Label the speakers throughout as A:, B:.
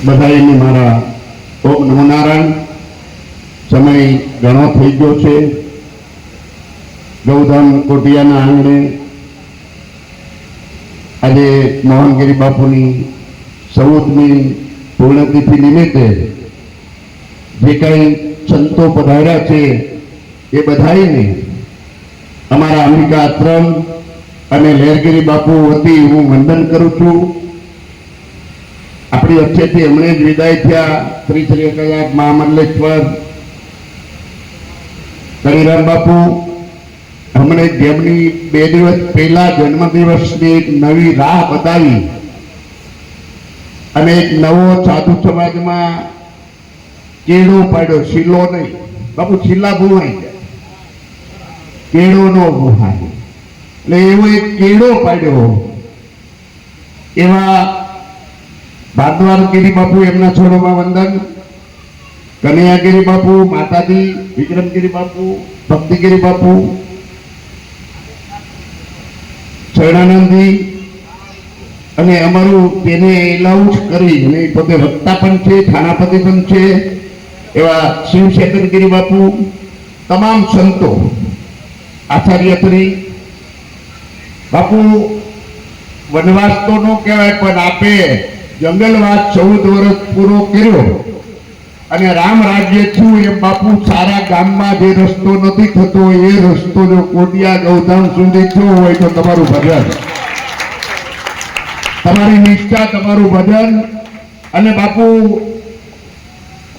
A: બધાને મારા ઓમ નમો નારાયણ. સમય ઘણો થઈ ગયો છે. ગૌધામ કોટિયાના આંગણે આજે મોહનગીરી બાપુની 14મી પૂર્ણતિથિ નિમિત્તે જે કંઈ સંતો પધાર્યા છે એ બધાઈને અમારા અંબિકા આશ્રમ અને લહેરગીરી બાપુ વતી હું વંદન કરું છું. આપણી વચ્ચેથી હમણે જ વિદાય થયા શ્રી શ્રી કયાક મહામંડલેશ્વર કનીરામ બાપુ. હમણે જેમની 2 દિવસ પહેલા જન્મદિવસની એક નવી રાહ બતાવી અને એક નવો સાધુ સમાજમાં કેળો પાડ્યો, શીલો નહીં બાપુ, શીલા ભૂવાઈ જાય, કેળો નો ભૂહાય, એટલે એવો એક કેળો પાડ્યો. એવા ભારદ્વારગીરી બાપુ, એમના છોડોમાં વંદન. કનૈયાગીરી બાપુ, માતાજી વિક્રમગીરી બાપુ, ભક્તિગીરી બાપુ, શરણાનંદજી અને અમારું તેને એલાઉન્સ કરી અને પોતે વક્તા પણ છે, થાનાપતિ પણ છે એવા શિવશેખરગીરી બાપુ, તમામ સંતો, આચાર્યશ્રી બાપુ. વનવાસ તો ન કહેવાય પણ આપે જંગલવાસ 14 વર્ષ પૂરો કર્યો અને રામ રાજ્ય થયું એમ બાપુ. સારા ગામમાં જે રસ્તો નથી થતો એ રસ્તો જો કોટિયા ગૌધામ સુધી થયો હોય તો તમારું ભજન, તમારી નિષ્ઠા, તમારું ભજન. અને બાપુ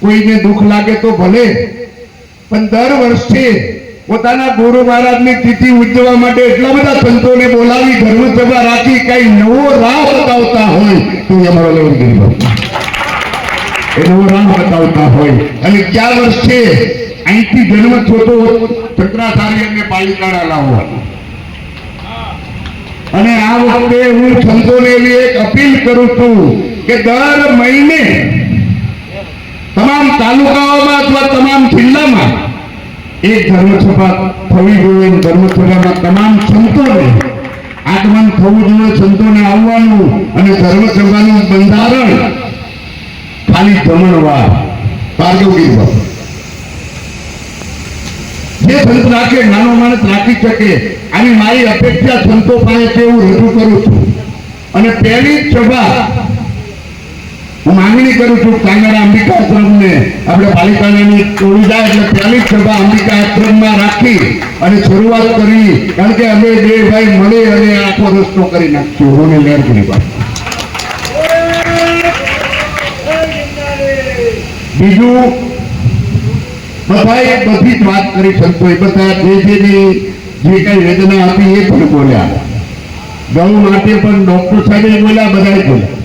A: કોઈને દુઃખ લાગે તો ભલે, પણ દર વર્ષે પોતાના ગુરુ મહારાજની તિથિ ઉજવવા માટે એટલા બધા સંતોને બોલાવી ધર્મસભા રાખી કઈ નવો રાહ બતાવતા હોય તો અમારો લહેરગીરી બાપુ એ નવો રાહ બતાવતા હોય. અને ક્યાં વર્ષે અહીંથી જન્મ થતો ચક્રાચાર્યને પાલિતાણા લાવવાનો. અને આ વખતે હું સંતોને એવી એક અપીલ કરું છું કે દર મહિને તમામ તાલુકાઓમાં અથવા તમામ જિલ્લામાં એક ધર્મસભા થવી જોઈએ. ધર્મસભામાં તમામ સંતોને આગમન થવું જોઈએ, સંતોને આવવાનું. અને ધર્મસભાનું બંધારણ ખાલી જમણવાર ભાર્ગવગીરી બાપુ જે સંત રાખે, નાનો માણસ રાખી શકે, આની મારી અપેક્ષા સંતો પાસે હું રજૂ કરું છું. અને પહેલી જ સભા હું માંગણી કરું છું કાંગડા અંબિકા આશ્રમને આપણે પાલિતાણાની તોડી જાય એટલે પહેલી જ સભા અંબિકા આશ્રમમાં રાખી અને શરૂઆત કરી. કારણ કે અમે બે ભાઈ મળે અને આખો રસ્તો કરી નાખશું. હું લહેરગીરી બાપુ. બીજું બધાએ બધી જ વાત કરી સંતોએ, બધા જે કઈ વેદના હતી એ પણ બોલ્યા. ગૌ માટે પણ ડોક્ટર સાહેબે બોલ્યા, બધાએ બોલ્યા.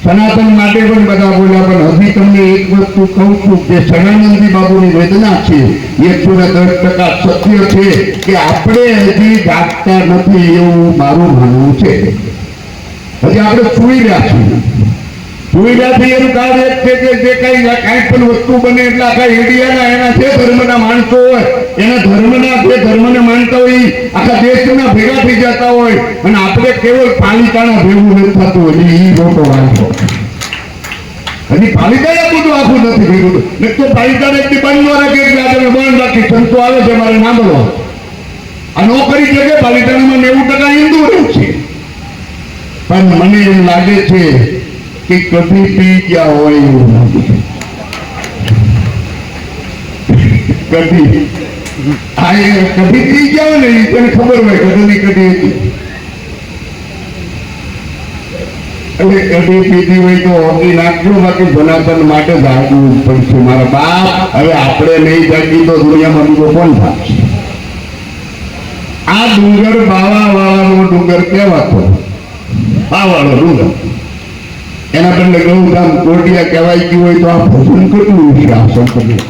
A: સનાતન માટે પણ બધા બોલ્યા. પણ હજી તમને એક વસ્તુ કહું છું કે શરણાનંદજી બાબુની વેદના છે 110% સત્ય છે કે આપણે હજી જાગતા નથી એવું મારું માનવું છે. હજી આપણે સુઈ રહ્યા છીએ. એનું કારણ એક છે કે જે કઈ પણ વસ્તુ બને એટલે આખા ઇન્ડિયાના એના જે ધર્મના માણસો હોય એના ધર્મના જે ધર્મને માનતા હોય આખા દેશના ભેગા થઈ જતા હોય અને આપણે કેવળ પાલિતાણા ભેગું નથી થતું. હજી એ લોકો વાંચો, હજી પાલિતાણા બધું આખું નથી ભેગું. ને તો પાલિતાણા એટલી બંધ ન રાખે એટલે આપણે બંધ રાખી. સંતો આવે છે મારે ના બોલો આ નોકરી છે કે પાલિતાણામાં 90% હિન્દુ રહે છે. પણ મને એમ લાગે છે કે કદી પી ગયા હોય એવું લાગે છે. કદી પી ગયા હોય ને તેને ખબર હોય કદી હતી. એટલે કદી પીધી હોય તો ઓગી નાખજો, બાકી સનાતન માટે જાગવું પડશે. મારા બાપ, હવે આપણે નહીં જાગી તો દુનિયામાં બીજો કોણ થાય? આ ડુંગર બાવા વાળાનો ડુંગર કહેવાતો, બાવાળો ડુંગર. એના બદલે ગૌધામ કોટિયા કહેવાય ગયું હોય તો આ ભજન કેટલું છે, આ સંતની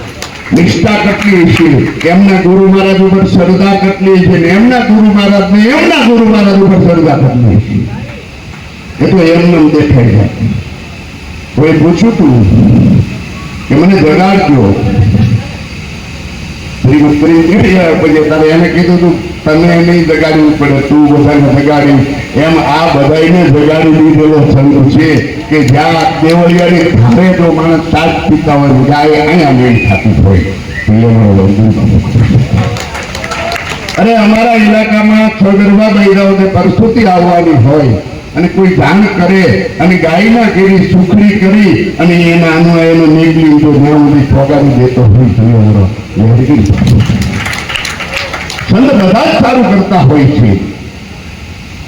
A: નિષ્ઠા કેટલી છે, એમના ગુરુ મહારાજ ઉપર શ્રદ્ધા કેટલી છે, ને એમના ગુરુ મહારાજ ઉપર શ્રદ્ધા કેટલી છે. એટલે એમને દેખાઈ જાય. કોઈ પૂછ્યું તું કે મને જગાડજો, તારે એને કીધું તું તને નહીં જગાડવું પડે, તું બધાને જગાડી. એમ આ બધાને જગાડી દીધેલો સંત છે. કે જ્યાં દેવળિયાની ધારે જો માણસ સાજ પીતા હોય જાય અહીંયા મેળ થતી હોય। અરે અમારા ઇલાકામાં સગર્ભા બૈરાઓને પ્રસૂતિ આવવાની હોય અને કોઈ જાણ કરે અને ગાયના કેવી સુખડી કરી અને એના અનુયાયીનો નીકળી જો જ્યાં સુધી ફોગાવી દેતો હોય સંત બધા જ સારું કરતા હોય છે,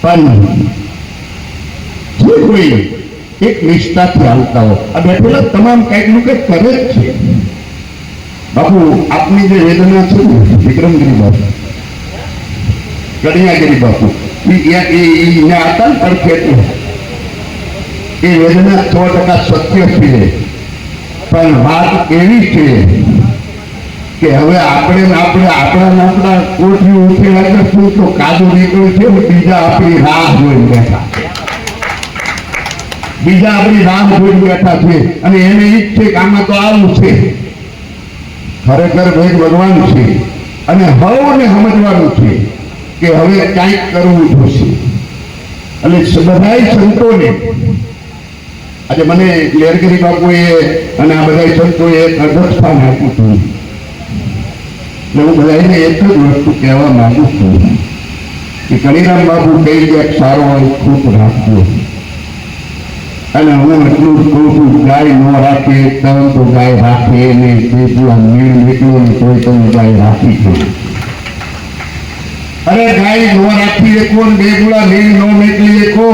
A: પણ જે કોઈ એક નિષ્ઠાથી આવતા હોય આ બેઠેલા તમામ કંઈક નું કંઈક કરે જ છે। બાપુ આપની જે વેદના છે ને વિક્રમગીરી બાપુ કડિયાગીરી બાપુ હતા પડખે એ વેદના 100% સત્ય છે, પણ વાત એવી છે કે હવે આપણા કોઠી ઉઠેલા કરશું તો કાદુ નીકળ્યું છે, બીજા આપણી રાહ જોઈને બેઠા છે અને એને ઈ જ છે કે આમાં તો આવું છે। ખરેખર ભેદ ભગવાન છે અને હવને સમજવાનું છે કે હવે કંઈક કરવું જોશે। એટલે બધાય સંતોને આજે મને લેરગીરી બાપુએ અને આ બધા સંતોએ એક અધસ્થાન આપ્યું હતું, એટલે હું બધાને એક જ વસ્તુ કહેવા માંગુ છું કે કનીરામ બાપુ કઈ એક સારો હોય ખૂબ રાખજો, અને હું એટલું જ કહું છું ગાય ન રાખે તો ગાય રાખે ને નીળ નીકળ્યું ને કોઈ તમે ગાય રાખી છે। અરે ગાય ન રાખી શકો ને બેગુલા નીળ ન નીકળી શકો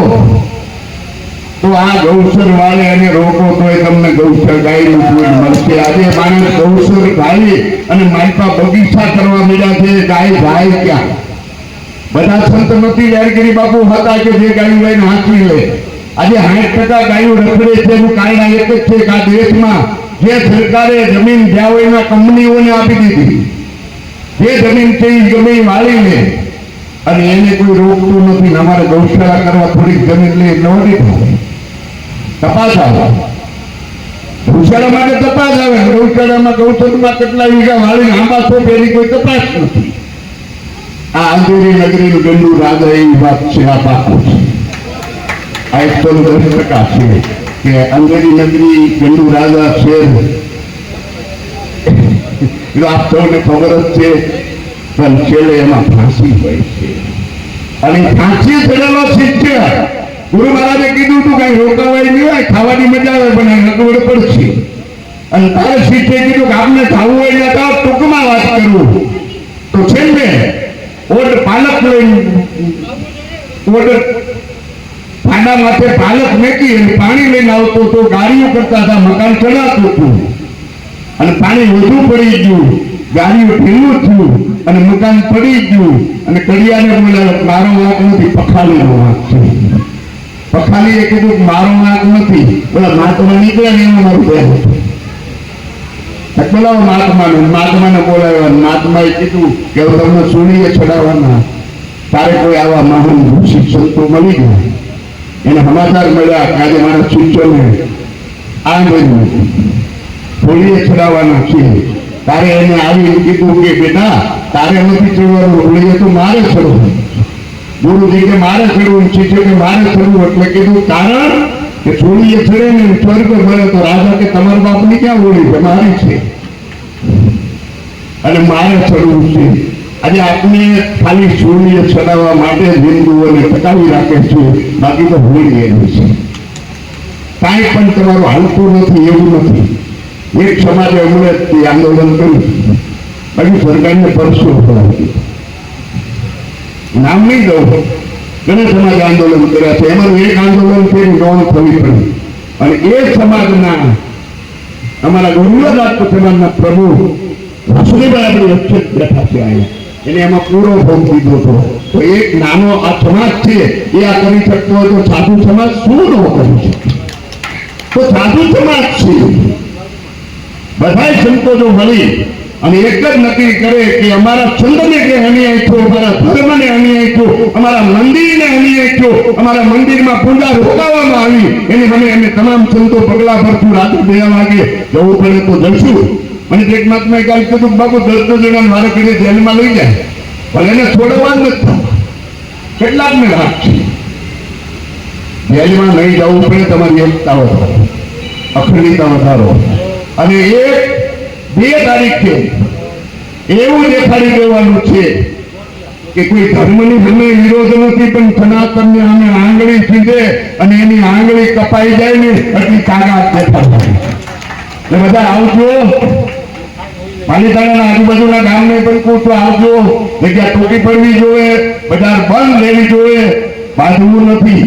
A: તો આ ગૌસર વાળે અને રોકો તો તમને ગૌસર ગાયનું દૂધ મળશે। આજે માણસ ગૌસર ગાય અને માલપા બગીચા કરવા મળ્યા છે, ગાય ગાય ક્યાં? બધા સંત નથી લેરગીરી બાપુ હતા કે જે ગાયું લઈને હાંચવી લે। આજે 60% ગાયું રખડે છે એનું કારણ એક જ છે કે આ દેશમાં જે સરકારે જમીન જ્યાં હોય એના કંપનીઓને આપી દીધી, જે જમીન છે એ જમીન વાળીને અને એને કોઈ રોકતું નથી। અમારે ગૌશાળા કરવા થોડીક જમીન લઈ નવડી તપાસ આવે, ગૌશાળા માટે તપાસ આવે, ગૌશાળામાં ગૌચરમાં કેટલા વીઘા વાળીને આંબા સોંપે એની કોઈ તપાસ નથી। આ અંધેરી નગરીનું ગંદુ રાજા એવી વાત છે, આ પાકું છે, આ 110% છે કે અંધેરી નગરી ગંદુ રાજા શેર આપ સૌને ખબર જ છે, પણ છેલ્લે એમાં ફાંસી હોય છે અને ફાંસી ચડેલો શિષ્ય ગુરુ મહારાજે કીધું હતું કઈ રોકાવાય નહીં હોય, ખાવાની મજા આવે પણ નગવડ પડશે, અને તારે શિષ્યે કીધું કે આપને ખાવું હોય ને તો ટૂંકમાં વાત કરું તો છેલ્લે ઓટ પાલક લઈને પાડા માથે પાલક મેકી અને પાણી લઈને આવતો તો ગાડીઓ કરતા હતા, મકાન ચડાતું હતું અને પાણી વધુ પડી ગયું, ગાડીઓ ઢીલું થયું અને મકાન પડી ગયું અને કડિયાને બોલાવ્યો મારો વાંક નથી, પખાલીનો વાંક છે। પખાલીએ કીધું મારો વાંક નથી, બોલા મહાત્મા નીકળ્યા ને એમાં મારું બેન બોલાવો મહાત્માને બોલાવ્યા, મહાત્માએ કીધું કે હવે તમને સુણીએ ચડાવવાના, તારે કોઈ આવા મહાન ઋષિ સંતો મળી ગયા, એને સમાચાર મળ્યા કે આજે મારા શિષ્યોને આ મળ્યું હોળીએ ચડાવવાના છે, તારે એને આવી કીધું કે બેટા તારે નથી ચડવાનું, હોળીએ તો મારે ચડવું, ગુરુજી કે મારે ચડવું, શિષ્ય કે મારે ચડવું, એટલે કીધું કારણ કે હોળીએ ચડે ને સ્વર્ગ મળે તો રાજા કે તમારા બાપની ક્યાં હોળી છે, મારી છે અને મારે ચડવું છે। આજે આપણે ખાલી હોળીએ ચડાવવા માટે હિન્દુઓને ટકાવી રાખે છે, બાકી તો હોળી એની છે, કાંઈ પણ તમારું હાલતું નથી એવું નથી। એક સમાજે હમણાં આંદોલન કર્યું, બાકી સરકારને પરસો નામ નહીં દઉં, ઘણા સમાજે આંદોલન કર્યા છે, એમાં એક આંદોલન છે નોંધ થવી પડી અને એ સમાજના અમારા ગુરુરાજ સમાજના પ્રમુખ વાસુદેવભાઈ આપણી વચ્ચે બેઠા છે, અહીંયા એને એમાં પૂરો ભોગ દીધો હતો। તો એક નાનો આ સમાજ છે એ આ કરી શકતો હોય તો સાધુ સમાજ શું ન કરી શકે? તો સાધુ સમાજ છે, બધા સંતો જો મળી અને એક જ નક્કી કરે કે અમારા છંદને કે અન્યાય થયો, અમારા ધર્મને અન્યાય થયો, અમારા મંદિરને અન્યાય થયો, અમારા મંદિરમાં પૂજા રોકાવામાં આવી, એને અમે તમામ સંતો પગલા ભરશું, રાત્રે 2 વાગે જવું પડે તો જશું। અને એક મહાત્માએ કાલ કીધું બાપુ 10 જણા મારે કરી જેલમાં લઈ જાય પણ એને છોડવા જ નથી, કેટલાકને રાખ છે જેલમાં નહીં જવું પડે, તમારી એકતા વધારો, અખંડિતતા વધારો. અને 1-2 તારીખે એવું દેખાડી દેવાનું છે કે કોઈ ધર્મની સામે વિરોધ નથી, પણ સનાતનની સામે આંગળી સીધે અને એની આંગળી કપાઈ જાય ને એટલી તાકાત દેખાડવાની. એટલે બધા આવજો, પાલીતાણાના આજુબાજુના ગામને પણ કહું છું આવજો. જગ્યા ટૂંકી પડવી જોઈએ, બજાર બંધ લેવી જોઈએ, બાંધવું નથી,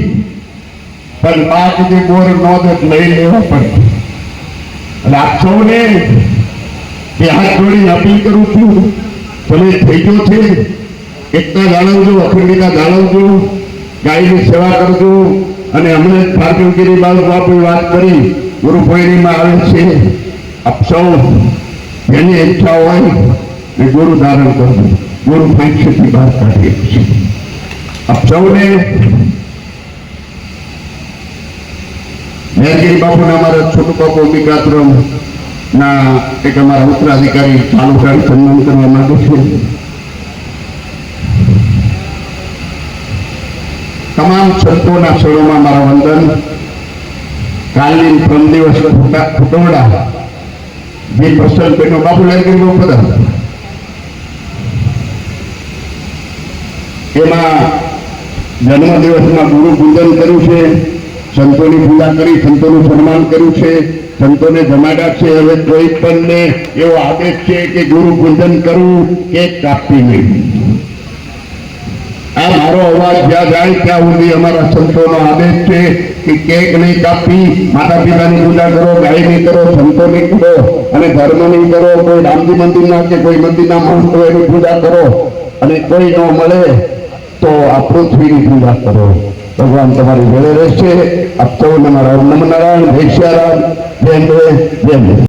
A: પણ બાપ જે બોર નોંધ લઈ લેવા પડે. એટલે આપ સૌને એ હાથ જોડીને અપીલ કરું છું, તમે થઈ ગયો છે, એકતા જાળવજો, અખંડિતતા જાળવજો, ગાયની સેવા કરજો. અને હમણાં ભારતીય બાપુએ વાત કરી, ગુરુ પૂર્ણિમા આવે છે, આપ સૌ જેની ઈચ્છા હોય એ ગુરુ ધારણ કરજો, ગુરુ ફાંસીથી બહાર કાઢીએ છીએ. આપ સૌને મેરગીરી બાપુના અમારા છોટુ બાપુ વિકાસરામ ના એક અમારા ઉત્તરાધિકારી ચાલુ કરી સન્માન કરવા માંગુ છું. તમામ સંતોના સ્થળોમાં મારા વંદન. કાલની 3 દિવસ ફુટોડા જે પ્રસન્ન બેનો બાપુ લાગી ગયો બધા, એમાં જન્મદિવસમાં ગુરુ પૂજન કર્યું છે, સંતોની પૂજા કરી, સંતોનું સન્માન કર્યું છે, સંતોને જમાડ્યા છે. હવે કોઈ પણ એવો આદેશ છે કે ગુરુ પૂજન કરવું કે કાપી નહીં. આ મારો અવાજ જ્યાં જાય ત્યાં સુધી અમારા સંતોનો આદેશ છે કે કેક નહીં કાપી, માતા પિતાની પૂજા કરો, ગાયની કરો, સંતોની કરો, અને ધર્મની કરો. કોઈ રામજી મંદિરના કે કોઈ મંદિરના મહંત હોય એની પૂજા કરો, અને કોઈ ન મળે તો આ પૃથ્વીની પૂજા કરો. ભગવાન તમારી જોડે રહેશે. આપ સૌને મારા નમન નારાયણ, જય શ્રી રામ, જય હિન્દ, જય હિન્દ.